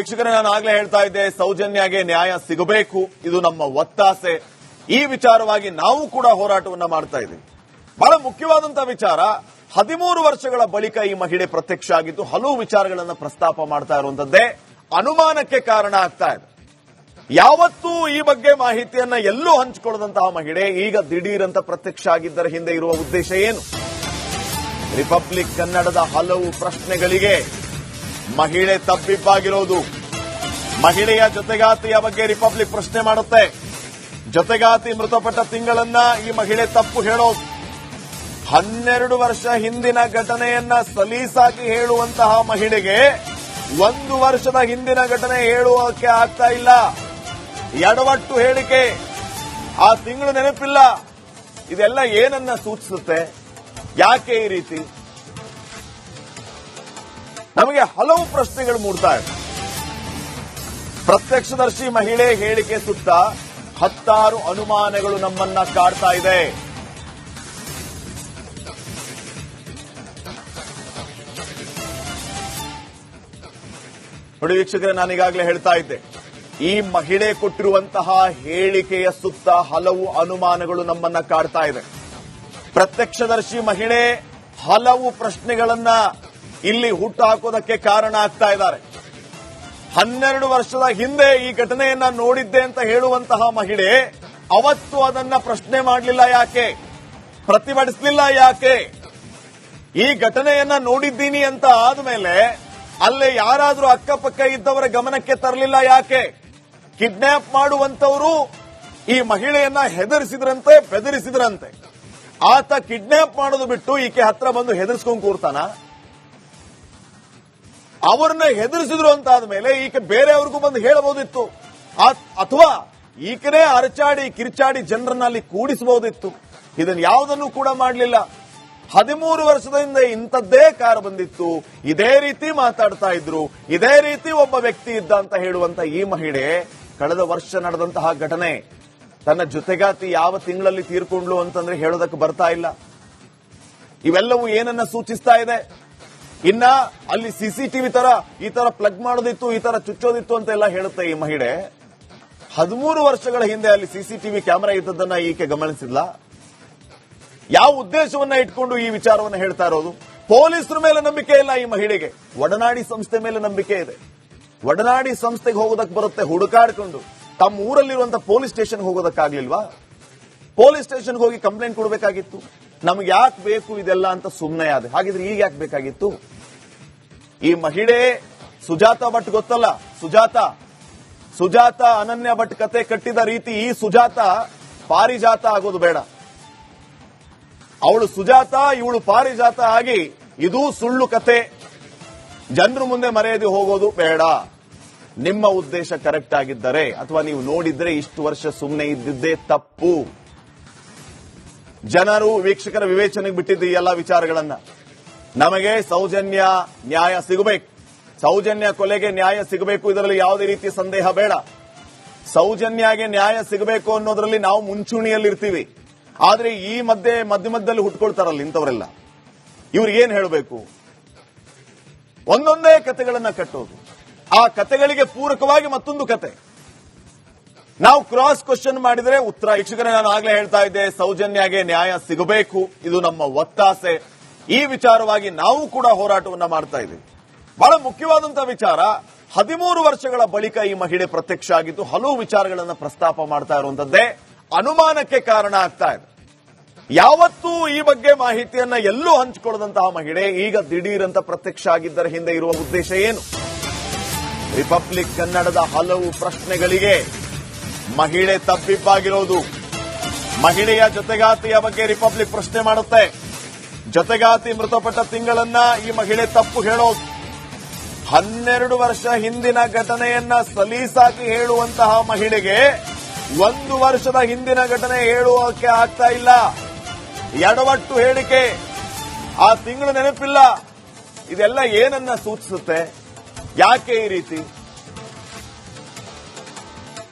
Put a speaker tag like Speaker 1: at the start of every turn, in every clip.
Speaker 1: ವೀಕ್ಷಕರೇ, ನಾನು ಆಗ್ಲೇ ಹೇಳ್ತಾ ಇದ್ದೆ, ಸೌಜನ್ಯಗೆ ನ್ಯಾಯ ಸಿಗಬೇಕು, ಇದು ನಮ್ಮ ಒತ್ತಾಸೆ. ಈ ವಿಚಾರವಾಗಿ ನಾವು ಕೂಡ ಹೋರಾಟವನ್ನ ಮಾಡ್ತಾ ಇದ್ದೀವಿ. ಬಹಳ ಮುಖ್ಯವಾದಂತಹ ವಿಚಾರ, 13 ವರ್ಷಗಳ ಬಳಿಕ ಈ ಮಹಿಳೆ ಪ್ರತ್ಯಕ್ಷ ಆಗಿದ್ದು ಹಲವು ವಿಚಾರಗಳನ್ನು ಪ್ರಸ್ತಾಪ ಮಾಡ್ತಾ ಇರುವಂತದ್ದೇ ಅನುಮಾನಕ್ಕೆ ಕಾರಣ ಆಗ್ತಾ ಇದೆ. ಯಾವತ್ತೂ ಈ ಬಗ್ಗೆ ಮಾಹಿತಿಯನ್ನ ಎಲ್ಲೂ ಹಂಚಿಕೊಳ್ಳದಂತಹ ಮಹಿಳೆ ಈಗ ದಿಢೀರಂತ ಪ್ರತ್ಯಕ್ಷ ಆಗಿದ್ದರ ಹಿಂದೆ ಇರುವ ಉದ್ದೇಶ ಏನು? ರಿಪಬ್ಲಿಕ್ ಕನ್ನಡದ ಹಲವು ಪ್ರಶ್ನೆಗಳಿಗೆ ಮಹಿಳೆ ತಬ್ಬಿಬ್ಬಾಗಿರೋದು. ಮಹಿಳೆಯ ಜೊತೆಗಾತಿಯ ಬಗ್ಗೆ ರಿಪಬ್ಲಿಕ್ ಪ್ರಶ್ನೆ ಮಾಡುತ್ತೆ. ಜೊತೆಗಾತಿ ಮೃತಪಟ್ಟ ತಿಂಗಳನ್ನ ಈ ಮಹಿಳೆ ತಪ್ಪು ಹೇಳೋದು. 12 ವರ್ಷ ಹಿಂದಿನ ಘಟನೆಯನ್ನ ಸಲೀಸಾಗಿ ಹೇಳುವಂತಹ ಮಹಿಳೆಗೆ 1 ವರ್ಷದ ಹಿಂದಿನ ಘಟನೆ ಹೇಳುವಕ್ಕೆ ಆಗ್ತಾ ಇಲ್ಲ. ಎಡವಟ್ಟು ಹೇಳಿಕೆ, ಆ ತಿಂಗಳು ನೆನಪಿಲ್ಲ. ಇದೆಲ್ಲ ಏನನ್ನ ಸೂಚಿಸುತ್ತೆ? ಯಾಕೆ ಈ ರೀತಿ? ನಮಗೆ ಹಲವು ಪ್ರಶ್ನೆಗಳು ಮೂಡ್ತಾ ಇದೆ. ಪ್ರತ್ಯಕ್ಷದರ್ಶಿ ಮಹಿಳೆ ಹೇಳಿಕೆ ಸುತ್ತ 10 ಅನುಮಾನಗಳು ನಮ್ಮನ್ನ ಕಾಡ್ತಾ ಇದೆ. ನೋಡಿ ವೀಕ್ಷಕರೇ, ನಾನೀಗಾಗಲೇ ಹೇಳ್ತಾ ಇದ್ದೆ, ಈ ಮಹಿಳೆ ಕೊಟ್ಟಿರುವಂತಹ ಹೇಳಿಕೆಯ ಸುತ್ತ ಹಲವು ಅನುಮಾನಗಳು ನಮ್ಮನ್ನ ಕಾಡ್ತಾ ಇದೆ. ಪ್ರತ್ಯಕ್ಷದರ್ಶಿ ಮಹಿಳೆ ಹಲವು ಪ್ರಶ್ನೆಗಳನ್ನ ಇಲ್ಲಿ ಹುಟ್ಟು ಹಾಕೋದಕ್ಕೆ ಕಾರಣ ಆಗ್ತಾ ಇದ್ದಾರೆ. 12 ವರ್ಷದ ಹಿಂದೆ ಈ ಘಟನೆಯನ್ನ ನೋಡಿದ್ದೆ ಅಂತ ಹೇಳುವಂತಹ ಮಹಿಳೆ ಅವತ್ತು ಅದನ್ನ ಪ್ರಶ್ನೆ ಮಾಡಲಿಲ್ಲ ಯಾಕೆ? ಪ್ರತಿಭಟಿಸಲಿಲ್ಲ ಯಾಕೆ? ಈ ಘಟನೆಯನ್ನ ನೋಡಿದ್ದೀನಿ ಅಂತ ಆದ್ಮೇಲೆ ಅಲ್ಲೇ ಯಾರಾದ್ರೂ ಅಕ್ಕಪಕ್ಕ ಇದ್ದವರ ಗಮನಕ್ಕೆ ತರಲಿಲ್ಲ ಯಾಕೆ? ಕಿಡ್ನಾಪ್ ಮಾಡುವಂತವರು ಈ ಮಹಿಳೆಯನ್ನ ಹೆದರಿಸಿದ್ರಂತೆ, ಬೆದರಿಸಿದ್ರಂತೆ. ಆತ ಕಿಡ್ನಾಪ್ ಮಾಡೋದು ಬಿಟ್ಟು ಈಕೆ ಹತ್ರ ಬಂದು ಹೆದರ್ಸ್ಕೊಂಡು ಕೂರ್ತಾನ? ಅವ್ರನ್ನ ಹೆದರಿಸಿದ್ರು ಅಂತ ಆದ್ಮೇಲೆ ಈಕೆ ಬೇರೆಯವ್ರಿಗೂ ಬಂದು ಹೇಳಬಹುದಿತ್ತು, ಅಥವಾ ಈಕೆನೇ ಅರಚಾಡಿ ಕಿರ್ಚಾಡಿ ಜನರನ್ನ ಅಲ್ಲಿ ಕೂಡಿಸಬಹುದಿತ್ತು. ಇದನ್ನು ಯಾವುದನ್ನು ಕೂಡ ಮಾಡಲಿಲ್ಲ. 13 ವರ್ಷದಿಂದ ಇಂಥದ್ದೇ ಕಾರ್ ಬಂದಿತ್ತು, ಇದೇ ರೀತಿ ಮಾತಾಡ್ತಾ ಇದ್ರು, ಇದೇ ರೀತಿ ಒಬ್ಬ ವ್ಯಕ್ತಿ ಇದ್ದ ಅಂತ ಹೇಳುವಂತ ಈ ಮಹಿಳೆ ಕಳೆದ ವರ್ಷ ನಡೆದಂತಹ ಘಟನೆ, ತನ್ನ ಜೊತೆಗಾತಿ ಯಾವ ತಿಂಗಳಲ್ಲಿ ತೀರ್ಕೊಂಡ್ಲು ಅಂತಂದ್ರೆ ಹೇಳೋದಕ್ಕೆ ಬರ್ತಾ ಇಲ್ಲ. ಇವೆಲ್ಲವೂ ಏನನ್ನ ಸೂಚಿಸ್ತಾ ಇದೆ? ಇನ್ನ ಅಲ್ಲಿ ಸಿಸಿಟಿವಿ ತರ ಈ ತರ ಪ್ಲಗ್ ಮಾಡೋದಿತ್ತು, ಈ ತರ ಚುಚ್ಚೋದಿತ್ತು ಅಂತ ಎಲ್ಲ ಹೇಳುತ್ತೆ ಈ ಮಹಿಳೆ. 13 ವರ್ಷಗಳ ಹಿಂದೆ ಅಲ್ಲಿ ಸಿಸಿಟಿವಿ ಕ್ಯಾಮೆರಾ ಇದ್ದದನ್ನ ಈಕೆ ಗಮನಿಸಿಲ್ಲ. ಯಾವ ಉದ್ದೇಶವನ್ನ ಇಟ್ಕೊಂಡು ಈ ವಿಚಾರವನ್ನು ಹೇಳ್ತಾ ಇರೋದು? ಪೊಲೀಸರ ಮೇಲೆ ನಂಬಿಕೆ ಇಲ್ಲ ಈ ಮಹಿಳೆಗೆ, ಒಡನಾಡಿ ಸಂಸ್ಥೆ ಮೇಲೆ ನಂಬಿಕೆ ಇದೆ. ಒಡನಾಡಿ ಸಂಸ್ಥೆಗೆ ಹೋಗೋದಕ್ಕೆ ಬರುತ್ತೆ ಹುಡುಕಾಡ್ಕೊಂಡು. ತಮ್ಮ ಊರಲ್ಲಿರುವಂತಹ ಪೊಲೀಸ್ ಸ್ಟೇಷನ್ ಹೋಗೋದಕ್ಕಾಗ್ಲಿಲ್ವಾ? ಪೊಲೀಸ್ ಸ್ಟೇಷನ್ಗೆ ಹೋಗಿ ಕಂಪ್ಲೇಂಟ್ ಕೊಡಬೇಕಾಗಿತ್ತು. ನಮ್ಗೆ ಯಾಕೆ ಬೇಕು ಇದೆಲ್ಲ ಅಂತ ಸುಮ್ಮನೆ ಆದೆ. ಹಾಗಿದ್ರೆ ಈಗ ಯಾಕೆ ಬೇಕಾಗಿತ್ತು? ಈ ಮಹಿಳೆ ಸುಜಾತ ಭಟ್ ಗೊತ್ತಲ್ಲ, ಸುಜಾತ ಅನನ್ಯ ಭಟ್ ಕತೆ ಕಟ್ಟಿದ ರೀತಿ ಈ ಸುಜಾತ ಪಾರಿಜಾತ ಆಗೋದು ಬೇಡ. ಅವಳು ಸುಜಾತ, ಇವಳು ಪಾರಿಜಾತ ಆಗಿ ಇದು ಸುಳ್ಳು ಕತೆ ಜನರ ಮುಂದೆ ಮರೆಯದೆ ಹೋಗೋದು ಬೇಡ. ನಿಮ್ಮ ಉದ್ದೇಶ ಕರೆಕ್ಟ್ ಆಗಿದ್ದರೆ ಅಥವಾ ನೀವು ನೋಡಿದ್ರೆ ಇಷ್ಟು ವರ್ಷ ಸುಮ್ಮನೆ ಇದ್ದಿದ್ದೇ ತಪ್ಪು. ಜನರು ವೀಕ್ಷಕರ ವಿವೇಚನೆಗೆ ಬಿಟ್ಟಿದ್ದು ಈ ಎಲ್ಲ ವಿಚಾರಗಳನ್ನ. ನಮಗೆ ಸೌಜನ್ಯ ನ್ಯಾಯ ಸಿಗಬೇಕು, ಸೌಜನ್ಯ ಕೊಲೆಗೆ ನ್ಯಾಯ ಸಿಗಬೇಕು, ಇದರಲ್ಲಿ ಯಾವುದೇ ರೀತಿಯ ಸಂದೇಹ ಬೇಡ. ಸೌಜನ್ಯಗೆ ನ್ಯಾಯ ಸಿಗಬೇಕು ಅನ್ನೋದ್ರಲ್ಲಿ ನಾವು ಮುಂಚೂಣಿಯಲ್ಲಿರ್ತೀವಿ. ಆದ್ರೆ ಈ ಮಧ್ಯದಲ್ಲಿ ಹುಟ್ಕೊಳ್ತಾರಲ್ಲ ಇಂಥವರೆಲ್ಲ, ಇವ್ರಿಗೇನ್ ಹೇಳಬೇಕು? ಒಂದೊಂದೇ ಕತೆಗಳನ್ನ ಕಟ್ಟೋದು, ಆ ಕತೆಗಳಿಗೆ ಪೂರಕವಾಗಿ ಮತ್ತೊಂದು ಕತೆ. ನಾವು ಕ್ರಾಸ್ ಕ್ವಶನ್ ಮಾಡಿದ್ರೆ ಉತ್ತರ. ವೀಕ್ಷಕರೇ, ನಾನು ಆಗ್ಲೇ ಹೇಳ್ತಾ ಇದ್ದೆ, ಸೌಜನ್ಯಗೆ ನ್ಯಾಯ ಸಿಗಬೇಕು, ಇದು ನಮ್ಮ ಒತ್ತಾಸೆ. ಈ ವಿಚಾರವಾಗಿ ನಾವು ಕೂಡ ಹೋರಾಟವನ್ನ ಮಾಡ್ತಾ ಇದ್ದೀವಿ. ಬಹಳ ಮುಖ್ಯವಾದಂತಹ ವಿಚಾರ, 13 ವರ್ಷಗಳ ಬಳಿಕ ಈ ಮಹಿಳೆ ಪ್ರತ್ಯಕ್ಷ ಆಗಿದ್ದು ಹಲವು ವಿಚಾರಗಳನ್ನ ಪ್ರಸ್ತಾಪ ಮಾಡ್ತಾ ಇರುವಂತದ್ದೇ ಅನುಮಾನಕ್ಕೆ ಕಾರಣ ಆಗ್ತಾ ಇದೆ. ಯಾವತ್ತೂ ಈ ಬಗ್ಗೆ ಮಾಹಿತಿಯನ್ನ ಎಲ್ಲೂ ಹಂಚಿಕೊಳ್ಳದಂತಹ ಮಹಿಳೆ ಈಗ ದಿಢೀರಂತ ಪ್ರತ್ಯಕ್ಷ ಆಗಿದ್ದರ ಹಿಂದೆ ಇರುವ ಉದ್ದೇಶ ಏನು? ರಿಪಬ್ಲಿಕ್ ಕನ್ನಡದ ಹಲವು ಪ್ರಶ್ನೆಗಳಿಗೆ ಮಹಿಳೆ ತಬ್ಬಿಬ್ಬಾಗಿರೋದು. ಮಹಿಳೆಯ ಜೊತೆಗಾತಿಯ ಬಗ್ಗೆ ರಿಪಬ್ಲಿಕ್ ಪ್ರಶ್ನೆ ಮಾಡುತ್ತೆ. ಜೊತೆಗಾತಿ ಮೃತಪಟ್ಟ ತಿಂಗಳನ್ನ ಈ ಮಹಿಳೆ ತಪ್ಪು ಹೇಳೋದು. 12 ವರ್ಷ ಹಿಂದಿನ ಘಟನೆಯನ್ನ ಸಲೀಸಾಗಿ ಹೇಳುವಂತಹ ಮಹಿಳೆಗೆ 1 ವರ್ಷದ ಹಿಂದಿನ ಘಟನೆ ಹೇಳುವಕ್ಕೆ ಆಗ್ತಾ ಇಲ್ಲ. ಎಡವಟ್ಟು ಹೇಳಿಕೆ, ಆ ತಿಂಗಳು ನೆನಪಿಲ್ಲ. ಇದೆಲ್ಲ ಏನನ್ನ ಸೂಚಿಸುತ್ತೆ? ಯಾಕೆ ಈ ರೀತಿ?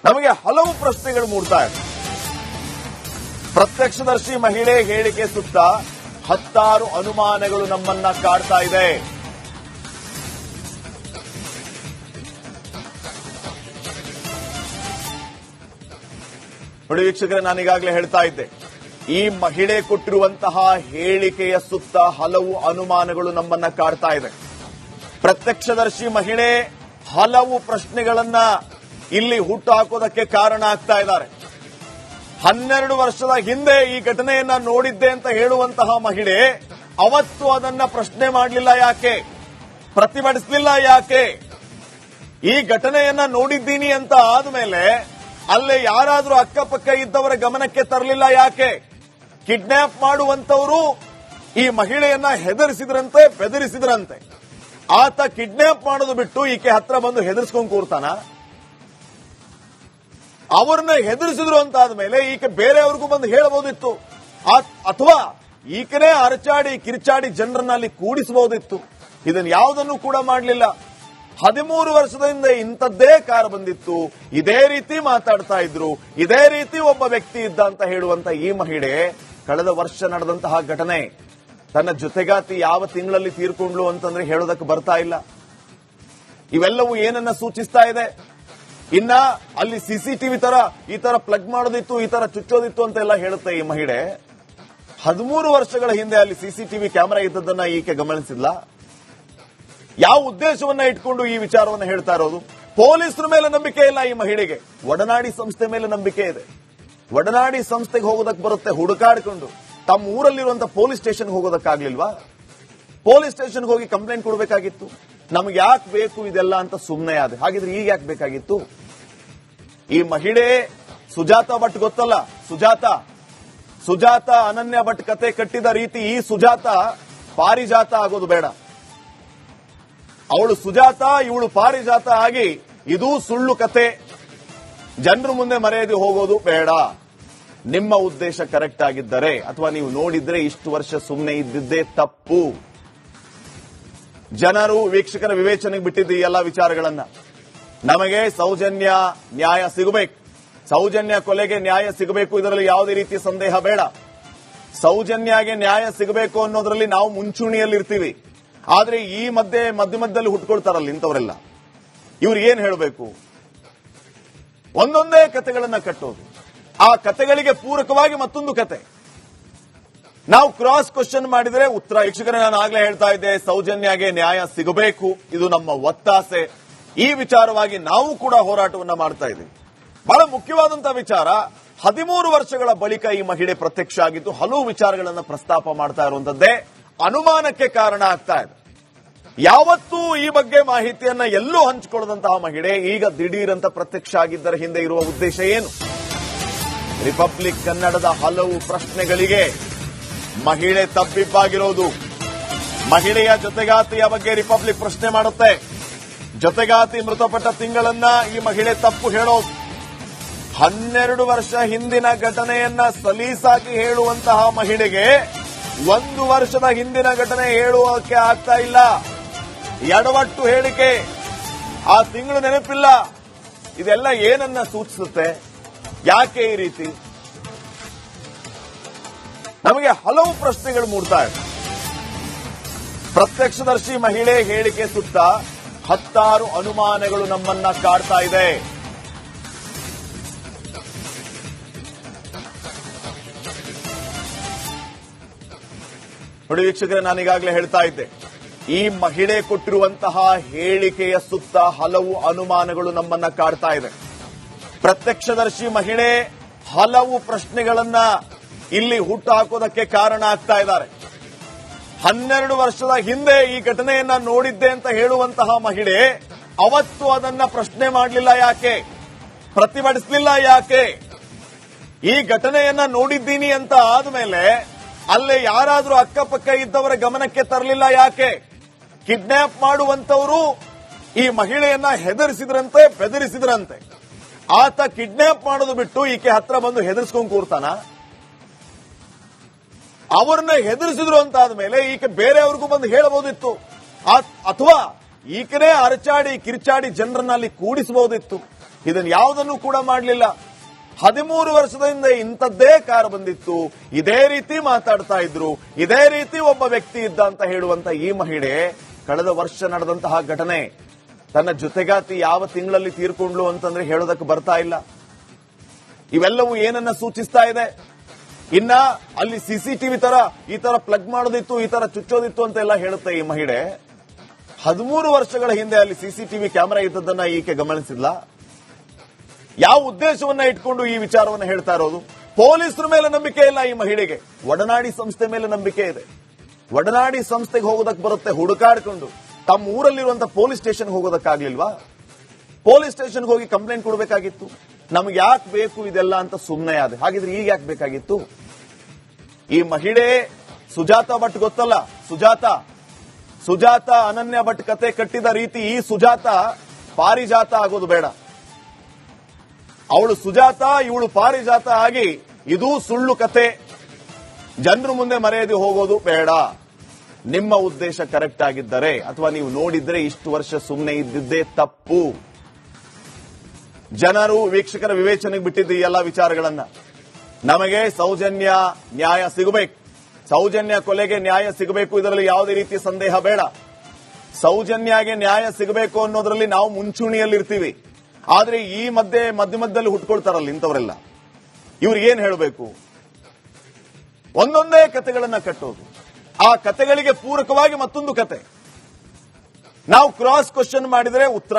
Speaker 1: ನಮಗೆ ಹಲವು ಪ್ರಶ್ನೆಗಳು ಮೂಡ್ತಾ ಇದೆ. ಪ್ರತ್ಯಕ್ಷದರ್ಶಿ ಮಹಿಳೆ ಹೇಳಿಕೆ ಸುತ್ತ 10 ಅನುಮಾನಗಳು ನಮ್ಮನ್ನ ಕಾಡ್ತಾ ಇದೆ. ನೋಡಿ ವೀಕ್ಷಕರೇ, ನಾನು ಈಗಾಗಲೇ ಹೇಳ್ತಾ ಇದ್ದೆ, ಈ ಮಹಿಳೆ ಕೊಟ್ಟಿರುವಂತಹ ಹೇಳಿಕೆಯ ಸುತ್ತ ಹಲವು ಅನುಮಾನಗಳು ನಮ್ಮನ್ನ ಕಾಡ್ತಾ ಇದೆ. ಪ್ರತ್ಯಕ್ಷದರ್ಶಿ ಮಹಿಳೆ ಹಲವು ಪ್ರಶ್ನೆಗಳನ್ನ ಇಲ್ಲಿ ಹುಟ್ಟು ಹಾಕೋದಕ್ಕೆ ಕಾರಣ ಆಗ್ತಾ ಇದ್ದಾರೆ. 12 ವರ್ಷದ ಹಿಂದೆ ಈ ಘಟನೆಯನ್ನ ನೋಡಿದ್ದೆ ಅಂತ ಹೇಳುವಂತಹ ಮಹಿಳೆ ಅವತ್ತು ಅದನ್ನ ಪ್ರಶ್ನೆ ಮಾಡಲಿಲ್ಲ ಯಾಕೆ? ಪ್ರತಿಭಟಿಸಲಿಲ್ಲ ಯಾಕೆ? ಈ ಘಟನೆಯನ್ನ ನೋಡಿದ್ದೀನಿ ಅಂತ ಆದ್ಮೇಲೆ ಅಲ್ಲೇ ಯಾರಾದ್ರೂ ಅಕ್ಕಪಕ್ಕ ಇದ್ದವರ ಗಮನಕ್ಕೆ ತರಲಿಲ್ಲ ಯಾಕೆ? ಕಿಡ್ನಾಪ್ ಮಾಡುವಂತವರು ಈ ಮಹಿಳೆಯನ್ನ ಹೆದರಿಸಿದ್ರಂತೆ, ಬೆದರಿಸಿದ್ರಂತೆ. ಆತ ಕಿಡ್ನಾಪ್ ಮಾಡೋದು ಬಿಟ್ಟು ಈಕೆ ಹತ್ರ ಬಂದು ಹೆದರ್ಸ್ಕೊಂಡು ಕೂರ್ತಾನ? ಅವ್ರನ್ನ ಹೆದರಿಸಿದ್ರು ಅಂತ ಆದ್ಮೇಲೆ ಈಕೆ ಬೇರೆಯವ್ರಿಗೂ ಬಂದು ಹೇಳಬಹುದಿತ್ತು, ಅಥವಾ ಈಕನೇ ಅರಚಾಡಿ ಕಿರ್ಚಾಡಿ ಜನರನ್ನ ಕೂಡಿಸಬಹುದಿತ್ತು. ಇದನ್ನ ಯಾವುದನ್ನು ಕೂಡ ಮಾಡಲಿಲ್ಲ. 13 ವರ್ಷದಿಂದ ಇಂಥದ್ದೇ ಕಾರ್ ಬಂದಿತ್ತು, ಇದೇ ರೀತಿ ಮಾತಾಡ್ತಾ ಇದ್ರು, ಇದೇ ರೀತಿ ಒಬ್ಬ ವ್ಯಕ್ತಿ ಇದ್ದ ಅಂತ ಹೇಳುವಂತ ಈ ಮಹಿಳೆ ಕಳೆದ ವರ್ಷ ನಡೆದಂತಹ ಘಟನೆ, ತನ್ನ ಜೊತೆಗಾತಿ ಯಾವ ತಿಂಗಳಲ್ಲಿ ತೀರ್ಕೊಂಡ್ಲು ಅಂತಂದ್ರೆ ಹೇಳೋದಕ್ಕೆ ಬರ್ತಾ ಇಲ್ಲ. ಇವೆಲ್ಲವೂ ಏನನ್ನ ಸೂಚಿಸ್ತಾ ಇದೆ? ಇನ್ನ ಅಲ್ಲಿ ಸಿಸಿಟಿವಿ ತರ ಈ ತರ ಪ್ಲಗ್ ಮಾಡೋದಿತ್ತು, ಈ ತರ ಚುಚ್ಚೋದಿತ್ತು ಅಂತೆಲ್ಲ ಹೇಳುತ್ತೆ ಈ ಮಹಿಳೆ. 13 ವರ್ಷಗಳ ಹಿಂದೆ ಅಲ್ಲಿ ಸಿಸಿಟಿವಿ ಕ್ಯಾಮೆರಾ ಇದ್ದದನ್ನ ಈಕೆ ಗಮನಿಸಿಲ್ಲ. ಯಾವ ಉದ್ದೇಶವನ್ನ ಇಟ್ಕೊಂಡು ಈ ವಿಚಾರವನ್ನು ಹೇಳ್ತಾ ಇರೋದು? ಪೊಲೀಸರ ಮೇಲೆ ನಂಬಿಕೆ ಇಲ್ಲ ಈ ಮಹಿಳೆಗೆ, ಒಡನಾಡಿ ಸಂಸ್ಥೆ ಮೇಲೆ ನಂಬಿಕೆ ಇದೆ. ಒಡನಾಡಿ ಸಂಸ್ಥೆಗೆ ಹೋಗೋದಕ್ಕೆ ಬರುತ್ತೆ ಹುಡುಕಾಡಿಕೊಂಡು. ತಮ್ಮ ಊರಲ್ಲಿರುವಂತಹ ಪೊಲೀಸ್ ಸ್ಟೇಷನ್ಗೆ ಹೋಗೋದಕ್ಕಾಗ್ಲಿಲ್ವಾ? ಪೊಲೀಸ್ ಸ್ಟೇಷನ್ಗೆ ಹೋಗಿ ಕಂಪ್ಲೇಂಟ್ ಕೊಡಬೇಕಾಗಿತ್ತು. ನಮ್ಗೆ ಯಾಕೆ ಬೇಕು ಇದೆಲ್ಲ ಅಂತ ಸುಮ್ಮನೆ ಆದ. ಹಾಗಿದ್ರೆ ಈಗ ಯಾಕೆ ಬೇಕಾಗಿತ್ತು? ಈ ಮಹಿಳೆ ಸುಜಾತ ಭಟ್ ಗೊತ್ತಲ್ಲ, ಸುಜಾತ ಅನನ್ಯ ಭಟ್ ಕತೆ ಕಟ್ಟಿದ ರೀತಿ ಈ ಸುಜಾತ ಪಾರಿಜಾತ ಆಗೋದು ಬೇಡ. ಅವಳು ಸುಜಾತ, ಇವಳು ಪಾರಿಜಾತ ಆಗಿ ಇದು ಸುಳ್ಳು ಕತೆ ಜನರ ಮುಂದೆ ಮರೆಯದೆ ಹೋಗೋದು ಬೇಡ. ನಿಮ್ಮ ಉದ್ದೇಶ ಕರೆಕ್ಟ್ ಆಗಿದ್ದರೆ ಅಥವಾ ನೀವು ನೋಡಿದ್ರೆ ಇಷ್ಟು ವರ್ಷ ಸುಮ್ಮನೆ ಇದ್ದಿದ್ದೇ ತಪ್ಪು. ಜನರು ವೀಕ್ಷಕರ ವಿವೇಚನೆಗೆ ಬಿಟ್ಟಿದ್ದು ಈ ಎಲ್ಲ ವಿಚಾರಗಳನ್ನ. ನಮಗೆ ಸೌಜನ್ಯ ನ್ಯಾಯ ಸಿಗಬೇಕು, ಸೌಜನ್ಯ ಕೊಲೆಗೆ ನ್ಯಾಯ ಸಿಗಬೇಕು, ಇದರಲ್ಲಿ ಯಾವುದೇ ರೀತಿಯ ಸಂದೇಹ ಬೇಡ. ಸೌಜನ್ಯಗೆ ನ್ಯಾಯ ಸಿಗಬೇಕು ಅನ್ನೋದ್ರಲ್ಲಿ ನಾವು ಮುಂಚೂಣಿಯಲ್ಲಿರ್ತೀವಿ. ಆದ್ರೆ ಈ ಮಧ್ಯದಲ್ಲಿ ಹುಟ್ಕೊಳ್ತಾರಲ್ಲ ಇಂಥವರೆಲ್ಲ, ಇವ್ರಿಗೆ ಏನ್ ಹೇಳಬೇಕು? ಒಂದೊಂದೇ ಕತೆಗಳನ್ನ ಕಟ್ಟೋದು, ಆ ಕತೆಗಳಿಗೆ ಪೂರಕವಾಗಿ ಮತ್ತೊಂದು ಕತೆ. ನಾವು ಕ್ರಾಸ್ ಕ್ವಶನ್ ಮಾಡಿದ್ರೆ ಉತ್ತರ. ವೀಕ್ಷಕರೇ, ನಾನು ಆಗ್ಲೇ ಹೇಳ್ತಾ ಇದ್ದೆ, ಸೌಜನ್ಯಗೆ ನ್ಯಾಯ ಸಿಗಬೇಕು, ಇದು ನಮ್ಮ ಒತ್ತಾಸೆ. ಈ ವಿಚಾರವಾಗಿ ನಾವು ಕೂಡ ಹೋರಾಟವನ್ನ ಮಾಡ್ತಾ ಇದ್ದೀವಿ. ಬಹಳ ಮುಖ್ಯವಾದಂತಹ ವಿಚಾರ, 13 ವರ್ಷಗಳ ಬಳಿಕ ಈ ಮಹಿಳೆ ಪ್ರತ್ಯಕ್ಷ ಆಗಿದ್ದು ಹಲವು ವಿಚಾರಗಳನ್ನ ಪ್ರಸ್ತಾಪ ಮಾಡ್ತಾ ಇರುವಂತದ್ದೇ ಅನುಮಾನಕ್ಕೆ ಕಾರಣ ಆಗ್ತಾ ಇದೆ. ಯಾವತ್ತೂ ಈ ಬಗ್ಗೆ ಮಾಹಿತಿಯನ್ನ ಎಲ್ಲೂ ಹಂಚಿಕೊಳ್ಳದಂತಹ ಮಹಿಳೆ ಈಗ ದಿಢೀರಂತ ಪ್ರತ್ಯಕ್ಷ ಆಗಿದ್ದರ ಹಿಂದೆ ಇರುವ ಉದ್ದೇಶ ಏನು? ರಿಪಬ್ಲಿಕ್ ಕನ್ನಡದ ಹಲವು ಪ್ರಶ್ನೆಗಳಿಗೆ ಮಹಿಳೆ ತಬ್ಬಿಬ್ಬಾಗಿರೋದು. ಮಹಿಳೆಯ ಜೊತೆಗಾತಿಯ ಬಗ್ಗೆ ರಿಪಬ್ಲಿಕ್ ಪ್ರಶ್ನೆ ಮಾಡುತ್ತೆ. ಜೊತೆಗಾತಿ ಮೃತಪಟ್ಟ ತಿಂಗಳನ್ನ ಈ ಮಹಿಳೆ ತಪ್ಪು ಹೇಳೋದು. 12 ವರ್ಷ ಹಿಂದಿನ ಘಟನೆಯನ್ನ ಸಲೀಸಾಗಿ ಹೇಳುವಂತಹ ಮಹಿಳೆಗೆ 1 ವರ್ಷದ ಹಿಂದಿನ ಘಟನೆ ಹೇಳುವಕ್ಕೆ ಆಗ್ತಾ ಇಲ್ಲ. ಎಡವಟ್ಟು ಹೇಳಿಕೆ, ಆ ತಿಂಗಳು ನೆನಪಿಲ್ಲ. ಇದೆಲ್ಲ ಏನನ್ನ ಸೂಚಿಸುತ್ತೆ? ಯಾಕೆ ಈ ರೀತಿ? ನಮಗೆ ಹಲವು ಪ್ರಶ್ನೆಗಳು ಮೂಡ್ತಾ ಇದೆ. ಪ್ರತ್ಯಕ್ಷದರ್ಶಿ ಮಹಿಳೆ ಹೇಳಿಕೆ ಸುತ್ತ 10 ಅನುಮಾನಗಳು ನಮ್ಮನ್ನ ಕಾಡ್ತಾ ಇದೆ. ನೋಡಿ ವೀಕ್ಷಕರೇ, ನಾನು ಈಗಾಗಲೇ ಹೇಳ್ತಾ ಇದ್ದೆ, ಈ ಮಹಿಳೆ ಕೊಟ್ಟಿರುವಂತಹ ಹೇಳಿಕೆಯ ಸುತ್ತ ಹಲವು ಅನುಮಾನಗಳು ನಮ್ಮನ್ನ ಕಾಡ್ತಾ ಇದೆ. ಪ್ರತ್ಯಕ್ಷದರ್ಶಿ ಮಹಿಳೆ ಹಲವು ಪ್ರಶ್ನೆಗಳನ್ನ ಇಲ್ಲಿ ಹುಟ್ಟು ಹಾಕೋದಕ್ಕೆ ಕಾರಣ ಆಗ್ತಾ ಇದ್ದಾರೆ. 12 ವರ್ಷದ ಹಿಂದೆ ಈ ಘಟನೆಯನ್ನ ನೋಡಿದ್ದೆ ಅಂತ ಹೇಳುವಂತಹ ಮಹಿಳೆ ಅವತ್ತು ಅದನ್ನ ಪ್ರಶ್ನೆ ಮಾಡಲಿಲ್ಲ ಯಾಕೆ? ಪ್ರತಿಭಟಿಸಲಿಲ್ಲ ಯಾಕೆ? ಈ ಘಟನೆಯನ್ನ ನೋಡಿದ್ದೀನಿ ಅಂತ ಆದ್ಮೇಲೆ ಅಲ್ಲೇ ಯಾರಾದ್ರೂ ಅಕ್ಕಪಕ್ಕ ಇದ್ದವರ ಗಮನಕ್ಕೆ ತರಲಿಲ್ಲ ಯಾಕೆ? ಕಿಡ್ನಾಪ್ ಮಾಡುವಂತವರು ಈ ಮಹಿಳೆಯನ್ನ ಹೆದರಿಸಿದ್ರಂತೆ, ಬೆದರಿಸಿದ್ರಂತೆ. ಆತ ಕಿಡ್ನಾಪ್ ಮಾಡೋದು ಬಿಟ್ಟು ಈಕೆ ಹತ್ರ ಬಂದು ಹೆದರ್ಸ್ಕೊಂಡು ಕೂರ್ತಾನ? ಅವ್ರನ್ನ ಹೆದರಿಸಿದ್ರು ಅಂತ ಆದ್ಮೇಲೆ ಈಕೆ ಬೇರೆಯವ್ರಿಗೂ ಬಂದು ಹೇಳಬಹುದಿತ್ತು, ಅಥವಾ ಈಕನೇ ಅರಚಾಡಿ ಕಿರ್ಚಾಡಿ ಜನರನ್ನ ಕೂಡಿಸಬಹುದಿತ್ತು. ಇದನ್ನ ಯಾವುದನ್ನು ಕೂಡ ಮಾಡಲಿಲ್ಲ. 13 ವರ್ಷದಿಂದ ಇಂಥದ್ದೇ ಕಾರ್ ಬಂದಿತ್ತು, ಇದೇ ರೀತಿ ಮಾತಾಡ್ತಾ ಇದ್ರು, ಇದೇ ರೀತಿ ಒಬ್ಬ ವ್ಯಕ್ತಿ ಇದ್ದ ಅಂತ ಹೇಳುವಂತ ಈ ಮಹಿಳೆ ಕಳೆದ ವರ್ಷ ನಡೆದಂತಹ ಘಟನೆ, ತನ್ನ ಜೊತೆಗಾತಿ ಯಾವ ತಿಂಗಳಲ್ಲಿ ತೀರ್ಕೊಂಡ್ಲು ಅಂತಂದ್ರೆ ಹೇಳೋದಕ್ಕೆ ಬರ್ತಾ ಇಲ್ಲ. ಇವೆಲ್ಲವೂ ಏನನ್ನ ಸೂಚಿಸ್ತಾ ಇದೆ? ಇನ್ನ ಅಲ್ಲಿ ಸಿಸಿಟಿವಿ ತರ ಈ ತರ ಪ್ಲಗ್ ಮಾಡೋದಿತ್ತು, ಈ ತರ ಚುಚ್ಚೋದಿತ್ತು ಅಂತ ಎಲ್ಲ ಹೇಳುತ್ತೆ ಈ ಮಹಿಳೆ. 13 ವರ್ಷಗಳ ಹಿಂದೆ ಅಲ್ಲಿ ಸಿಸಿಟಿವಿ ಕ್ಯಾಮೆರಾ ಇದ್ದದನ್ನ ಈಕೆ ಗಮನಿಸಿದ್ಲ? ಯಾವ ಉದ್ದೇಶವನ್ನ ಇಟ್ಕೊಂಡು ಈ ವಿಚಾರವನ್ನ ಹೇಳ್ತಾ ಇರೋದು? ಪೊಲೀಸರ ಮೇಲೆ ನಂಬಿಕೆ ಇಲ್ಲ ಈ ಮಹಿಳೆಗೆ, ಒಡನಾಡಿ ಸಂಸ್ಥೆ ಮೇಲೆ ನಂಬಿಕೆ ಇದೆ. ಒಡನಾಡಿ ಸಂಸ್ಥೆಗೆ ಹೋಗೋದಕ್ಕೆ ಬರುತ್ತೆ ಹುಡುಕಾಡ್ಕೊಂಡು. ತಮ್ಮ ಊರಲ್ಲಿರುವಂತಹ ಪೊಲೀಸ್ ಸ್ಟೇಷನ್ ಹೋಗೋದಕ್ಕಾಗ್ಲಿಲ್ವಾ? ಪೊಲೀಸ್ ಸ್ಟೇಷನ್ಗೆ ಹೋಗಿ ಕಂಪ್ಲೇಂಟ್ ಕೊಡಬೇಕಾಗಿತ್ತು. ನಮ್ಗೆ ಯಾಕೆ ಬೇಕು ಇದೆಲ್ಲ ಅಂತ ಸುಮ್ಮನೆ ಆದೆ. ಹಾಗಿದ್ರೆ ಈಗ ಯಾಕೆ ಬೇಕಾಗಿತ್ತು? ಈ ಮಹಿಳೆ ಸುಜಾತಾ ಭಟ್ ಗೊತ್ತಲ್ಲ, ಸುಜಾತ ಅನನ್ಯ ಭಟ್ ಕತೆ ಕಟ್ಟಿದ ರೀತಿ ಈ ಸುಜಾತ ಪಾರಿಜಾತ ಆಗೋದು ಬೇಡ. ಅವಳು ಸುಜಾತ, ಇವಳು ಪಾರಿಜಾತ ಆಗಿ ಇದು ಸುಳ್ಳು ಕತೆ ಜನರ ಮುಂದೆ ಮರೆಯದೆ ಹೋಗೋದು ಬೇಡ. ನಿಮ್ಮ ಉದ್ದೇಶ ಕರೆಕ್ಟ್ ಆಗಿದ್ದರೆ ಅಥವಾ ನೀವು ನೋಡಿದ್ರೆ ಇಷ್ಟು ವರ್ಷ ಸುಮ್ಮನೆ ಇದ್ದಿದ್ದೇ ತಪ್ಪು. ಜನರು ವೀಕ್ಷಕರ ವಿವೇಚನೆಗೆ ಬಿಟ್ಟಿದ್ದು ಈ ಎಲ್ಲ ವಿಚಾರಗಳನ್ನ. ನಮಗೆ ಸೌಜನ್ಯ ನ್ಯಾಯ ಸಿಗಬೇಕು, ಸೌಜನ್ಯ ಕೊಲೆಗೆ ನ್ಯಾಯ ಸಿಗಬೇಕು, ಇದರಲ್ಲಿ ಯಾವುದೇ ರೀತಿಯ ಸಂದೇಹ ಬೇಡ. ಸೌಜನ್ಯಗೆ ನ್ಯಾಯ ಸಿಗಬೇಕು ಅನ್ನೋದ್ರಲ್ಲಿ ನಾವು ಮುಂಚೂಣಿಯಲ್ಲಿರ್ತೀವಿ. ಆದ್ರೆ ಈ ಮಧ್ಯದಲ್ಲಿ ಹುಟ್ಕೊಳ್ತಾರಲ್ಲ ಇಂಥವರೆಲ್ಲ, ಇವ್ರಿಗೇನ್ ಹೇಳಬೇಕು? ಒಂದೊಂದೇ ಕತೆಗಳನ್ನ ಕಟ್ಟೋದು, ಆ ಕತೆಗಳಿಗೆ ಪೂರಕವಾಗಿ ಮತ್ತೊಂದು ಕತೆ. ನಾವು ಕ್ರಾಸ್ ಕ್ವಶನ್ ಮಾಡಿದ್ರೆ ಉತ್ತರ